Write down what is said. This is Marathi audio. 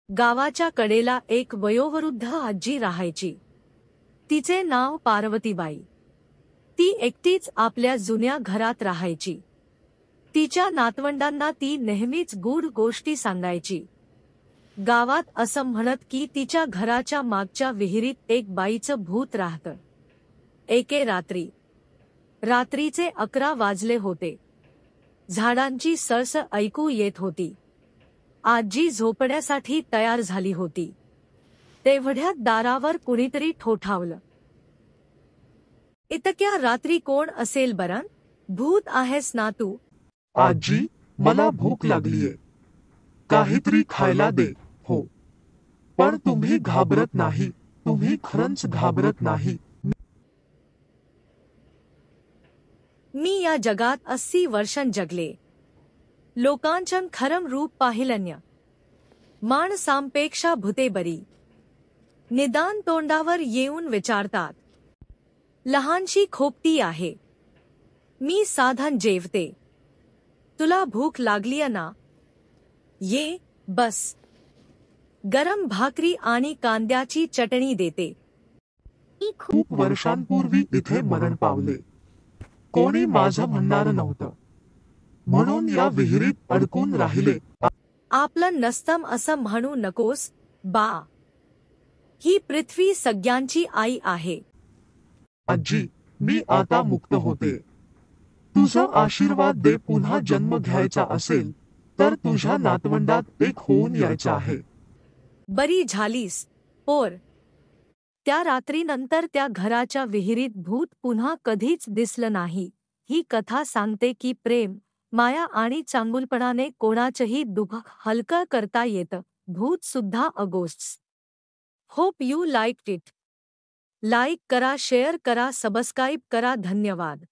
गावाच्या कडेला एक वयोवृद्ध आजी राहायची. तिचे नाव पार्वतीबाई. ती एकटीच आपल्या जुन्या घरात राहायची. तिच्या नातवंडांना ती नेहमीच गूढ गोष्टी सांगायची. गावात असं म्हणत की तिच्या घराच्या मागच्या विहिरीत एक बाईचं भूत राहतं. एके रात्रीचे 11 वाजले होते. झाडांची सळसळ ऐकू येत होती. आजी झोपण्यासाठी तयार झाली होती. तेवढ्यात दारावर कुणीतरी ठोठावलं. इतक्या रात्री कोण असेल बरं? भूत आहेस ना तू? आजी, मला भूक लागलीये. काहीतरी खायला दे. हो, पण तुम्ही घाबरत नाही. तुम्ही खरंच घाबरत नाही. मी या जगात 80 वर्षं जगले. लोकांचं खरं रूप पाहिलंय. माणसांपेक्षा भूते बरी. निदान तोंडावर येऊन विचारतात. लहानशी खोपटी आहे. मी साधन जेवते. तुला भूक लागलीय ना? ये, बस. गरम भाकरी आणि कांद्याची चटणी देते. खूप वर्षांपूर्वी इथे मरण पावले. कोणी माझं म्हणणार नव्हतं, म्हणून या विहिरीत अडकून राहिले. आपलं नसतं असं म्हणू नकोस बा. ही पृथ्वी सगळ्यांची आई आहे. आजी, मी आता मुक्त होते. तुझा आशीर्वाद दे. पुन्हा जन्म घ्यायचा असेल तर तुझ्या नातवंडात एक होऊन यायचं आहे. बरी झालीस पोर. त्या रात्रीनंतर त्या घराच्या विहिरीत भूत पुन्हा कधीच दिसलं नाही. ही कथा सांगते की प्रेम, माया आणि चांगुलपणाने कोणाचंही दुःख हलकं करता येतं. भूत सुद्धा अगोस्ट्स. Hope you liked it. Like करा, शेअर करा, सबस्क्राईब करा. धन्यवाद.